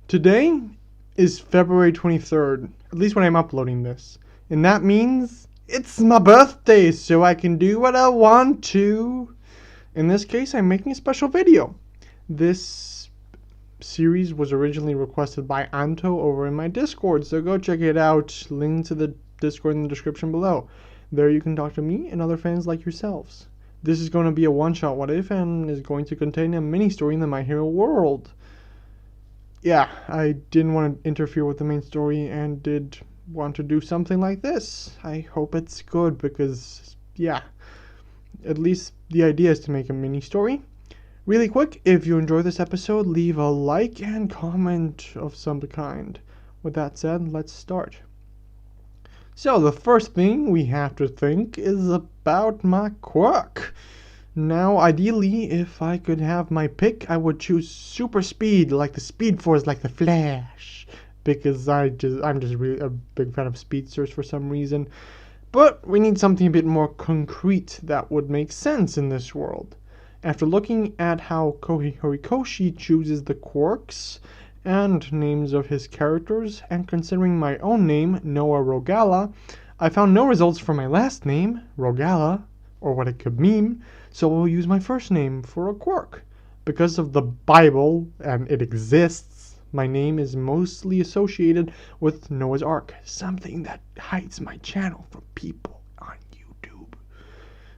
Today is February 23rd, at least when I'm uploading this. And that means it's my birthday, so I can do what I want to. In this case, I'm making a special video. This series was originally requested by Anto over in my Discord, so go check it out. Link to the Discord in the description below. There you can talk to me and other fans like yourselves. This is going to be a one-shot what if and is going to contain a mini-story in the My Hero world. Yeah, I didn't want to interfere with the main story and did want to do something like this. I hope it's good because, yeah, at least the idea is to make a mini story. Really quick, if you enjoy this episode, leave a like and comment of some kind. With that said, let's start. So the first thing we have to think is about my quirk. Now, ideally, if I could have my pick, I would choose super speed, like the Speed Force, like the Flash, because I'm just really a big fan of speedsters for some reason. But we need something a bit more concrete that would make sense in this world. After looking at how Kohei Horikoshi chooses the quirks and names of his characters, and considering my own name, Noah Rogala, I found no results for my last name, Rogala, or what it could mean, so I'll use my first name for a quirk. Because of the Bible, and it exists, my name is mostly associated with Noah's Ark, something that hides my channel from people on YouTube.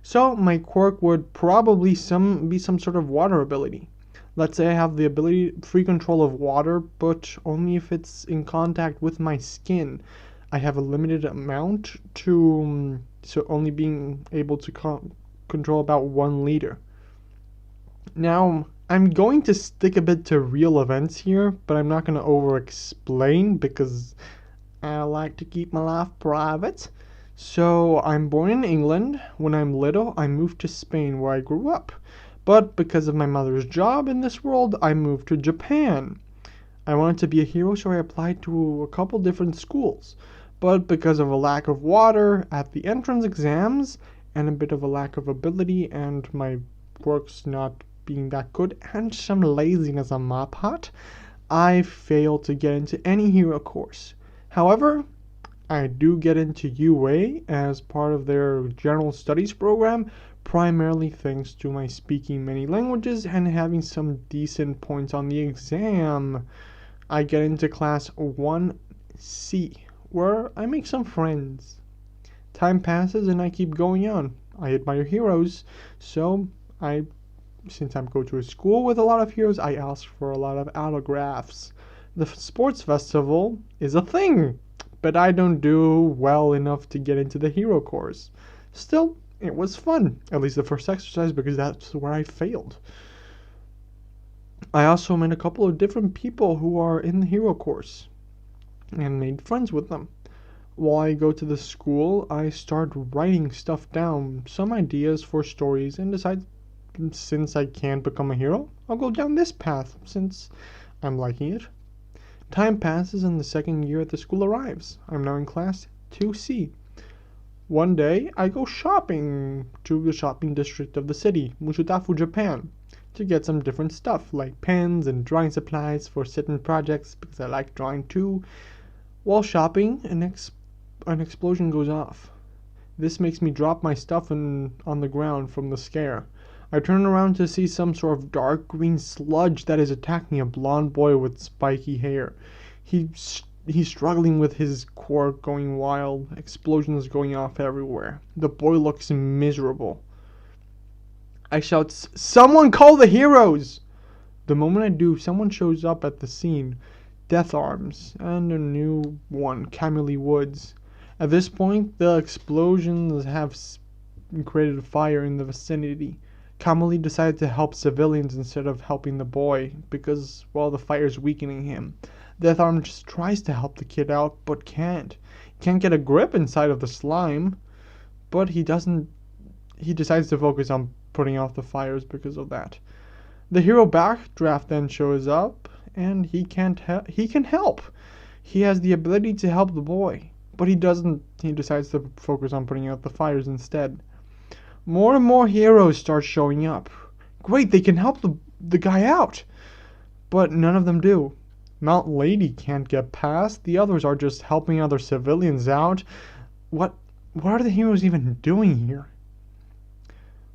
So my quirk would probably be some sort of water ability. Let's say I have the ability, free control of water, but only if it's in contact with my skin. I have a limited amount to, so only being able to control about 1 liter. Now, I'm going to stick a bit to real events here, but I'm not going to over-explain because I like to keep my life private. So, I'm born in England. When I'm little, I moved to Spain where I grew up. But because of my mother's job in this world, I moved to Japan. I wanted to be a hero, so I applied to a couple different schools. But because of a lack of water at the entrance exams, and a bit of a lack of ability, and my quirks not being that good, and some laziness on my part, I failed to get into any hero course. However, I do get into UA as part of their general studies program, primarily thanks to my speaking many languages and having some decent points on the exam. I get into class 1C, where I make some friends. Time passes and I keep going on. I admire heroes, so since I go to a school with a lot of heroes, I ask for a lot of autographs. The sports festival is a thing, but I don't do well enough to get into the hero course. Still, it was fun, at least the first exercise, because that's where I failed. I also met a couple of different people who are in the hero course and made friends with them. While I go to the school, I start writing stuff down, some ideas for stories, and decide since I can't become a hero, I'll go down this path since I'm liking it. Time passes and the second year at the school arrives. I'm now in class 2C. One day, I go shopping to the shopping district of the city, Mushutafu, Japan, to get some different stuff like pens and drawing supplies for certain projects because I like drawing too. While shopping, an explosion goes off. This makes me drop my stuff on the ground from the scare. I turn around to see some sort of dark green sludge that is attacking a blonde boy with spiky hair. He's struggling with his quirk going wild, explosions going off everywhere. The boy looks miserable. I shout, "Someone call the heroes!" The moment I do, someone shows up at the scene. Death Arms, and a new one, Camille Woods. At this point, the explosions have created a fire in the vicinity. Camille decided to help civilians instead of helping the boy, because, well, the fire is weakening him. Death Arms just tries to help the kid out, but can't. He can't get a grip inside of the slime, but he decides to focus on putting out the fires because of that. The hero backdraft then shows up, and he can help. He has the ability to help the boy. But he doesn't. He decides to focus on putting out the fires instead. More and more heroes start showing up. Great, they can help the guy out. But none of them do. Mount Lady can't get past. The others are just helping other civilians out. What are the heroes even doing here?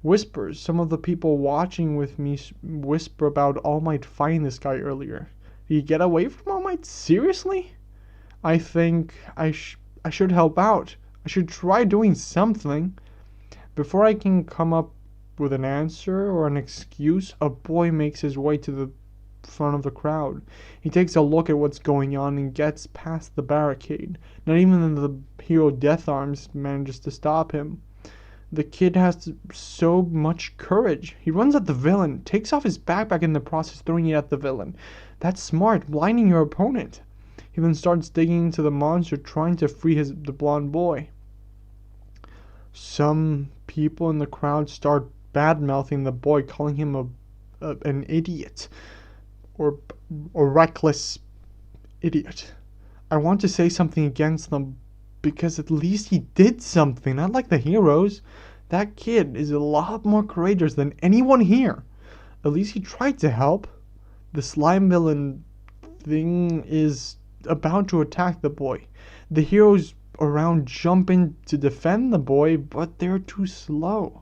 Whispers. Some of the people watching with me whisper about All Might fighting this guy earlier. Did he get away from All Might? Seriously? I think I should help out. I should try doing something. Before I can come up with an answer or an excuse, a boy makes his way to the front of the crowd. He takes a look at what's going on and gets past the barricade. Not even the hero Death Arms manages to stop him. The kid has so much courage. He runs at the villain, takes off his backpack in the process, throwing it at the villain. That's smart, blinding your opponent. He then starts digging into the monster, trying to free the blonde boy. Some people in the crowd start bad-mouthing the boy, calling him an idiot. Or a reckless idiot. I want to say something against them, because at least he did something, not like the heroes. That kid is a lot more courageous than anyone here. At least he tried to help. The slime villain thing is about to attack the boy. The heroes around jump in to defend the boy, but they're too slow.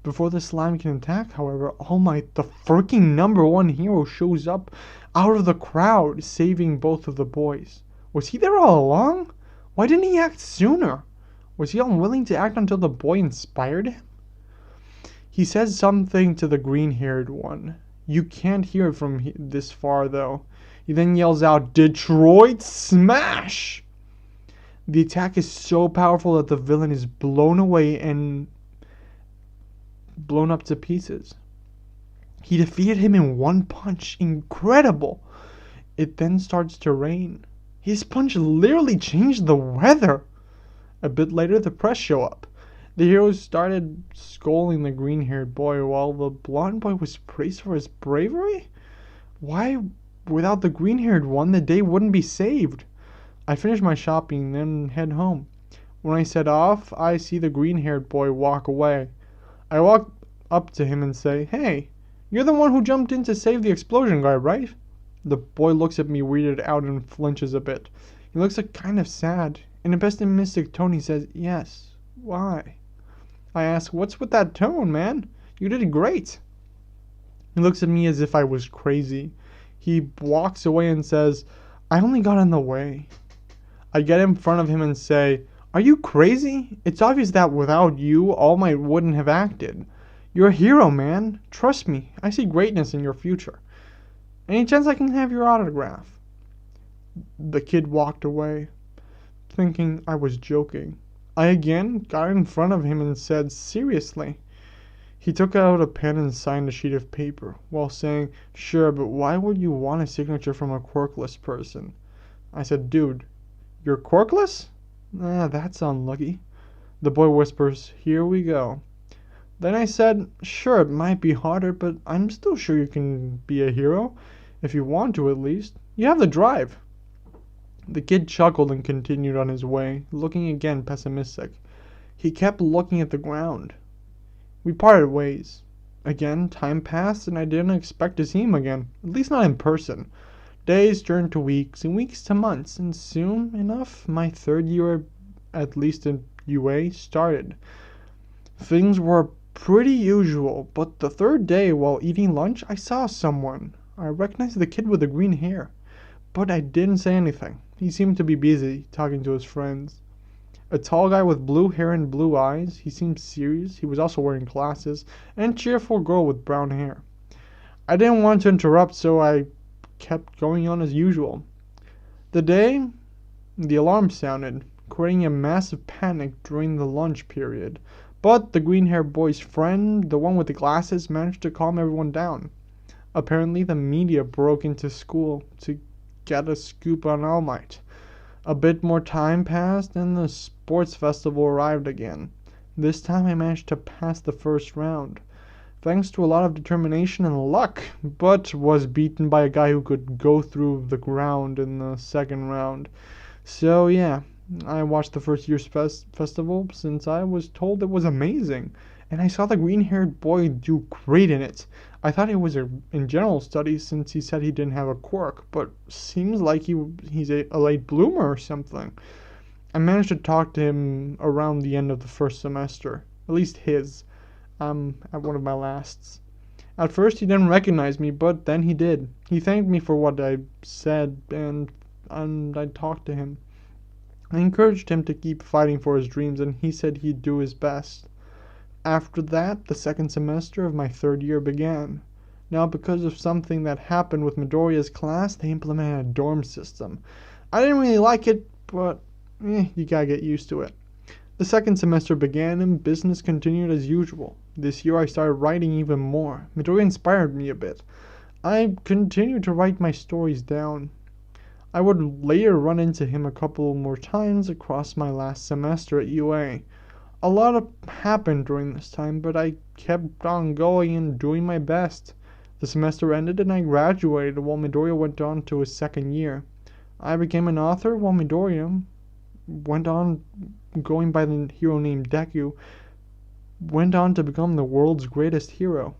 Before the slime can attack, however, All Might, the freaking #1 hero, shows up out of the crowd, saving both of the boys. Was he there all along? Why didn't he act sooner? Was he unwilling to act until the boy inspired him? He says something to the green-haired one. You can't hear it from this far, though. He then yells out, "Detroit Smash!" The attack is so powerful that the villain is blown away and blown up to pieces. He defeated him in one punch. Incredible! It then starts to rain. His punch literally changed the weather. A bit later, the press show up. The heroes started scolding the green-haired boy while the blonde boy was praised for his bravery? Why, without the green-haired one, the day wouldn't be saved. I finish my shopping, then head home. When I set off, I see the green-haired boy walk away. I walk up to him and say, "Hey, you're the one who jumped in to save the explosion guy, right?" The boy looks at me weirded out and flinches a bit. He looks like kind of sad. In a pessimistic tone, he says, "Yes, why?" I ask, "What's with that tone, man? You did great." He looks at me as if I was crazy. He walks away and says, "I only got in the way." I get in front of him and say, "Are you crazy? It's obvious that without you, All Might wouldn't have acted. You're a hero, man. Trust me, I see greatness in your future. Any chance I can have your autograph?" The kid walked away, thinking I was joking. I again got in front of him and said, "Seriously?" He took out a pen and signed a sheet of paper, while saying, "Sure, but why would you want a signature from a quirkless person?" I said, "Dude, you're quirkless? That's unlucky." The boy whispers, "Here we go." Then I said, "Sure, it might be harder, but I'm still sure you can be a hero. If you want to, at least. You have the drive." The kid chuckled and continued on his way, looking again pessimistic. He kept looking at the ground. We parted ways. Again, time passed, and I didn't expect to see him again, at least not in person. Days turned to weeks, and weeks to months, and soon enough, my third year, at least in UA, started. Things were pretty usual, but the third day, while eating lunch, I saw someone. I recognized the kid with the green hair, but I didn't say anything. He seemed to be busy, talking to his friends. A tall guy with blue hair and blue eyes. He seemed serious. He was also wearing glasses. And a cheerful girl with brown hair. I didn't want to interrupt, so I kept going on as usual. The alarm sounded, creating a massive panic during the lunch period. But the green-haired boy's friend, the one with the glasses, managed to calm everyone down. Apparently, the media broke into school to get a scoop on All Might. A bit more time passed, and the sports festival arrived again. This time I managed to pass the first round, thanks to a lot of determination and luck, but was beaten by a guy who could go through the ground in the second round. So yeah, I watched the first year's festival since I was told it was amazing, and I saw the green-haired boy do great in it. I thought it was in general studies since he said he didn't have a quirk, but seems like he's a late bloomer or something. I managed to talk to him around the end of the first semester, at least his, at one of my lasts. At first he didn't recognize me, but then he did. He thanked me for what I said, and I talked to him. I encouraged him to keep fighting for his dreams, and he said he'd do his best. After that, the second semester of my third year began. Now, because of something that happened with Midoriya's class, they implemented a dorm system. I didn't really like it, but you gotta get used to it. The second semester began and business continued as usual. This year I started writing even more. Midoriya inspired me a bit. I continued to write my stories down. I would later run into him a couple more times across my last semester at UA. A lot happened during this time, but I kept on going and doing my best. The semester ended and I graduated while Midoriya went on to his second year. I became an author while Midoriya went on going by the hero named Deku, went on to become the world's greatest hero.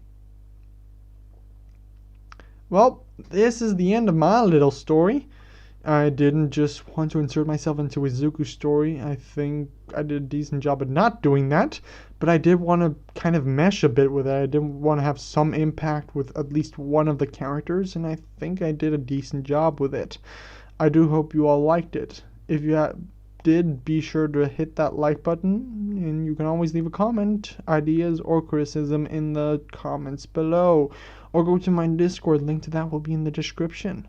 Well, this is the end of my little story. I didn't just want to insert myself into Izuku's story. I think I did a decent job at not doing that, but I did want to kind of mesh a bit with it. I did want to have some impact with at least one of the characters, and I think I did a decent job with it. I do hope you all liked it. If you did, be sure to hit that like button, and you can always leave a comment, ideas, or criticism in the comments below, or go to my Discord. Link to that will be in the description.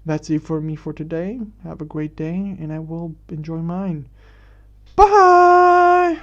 That's it for me for today. Have a great day, and I will enjoy mine. Bye!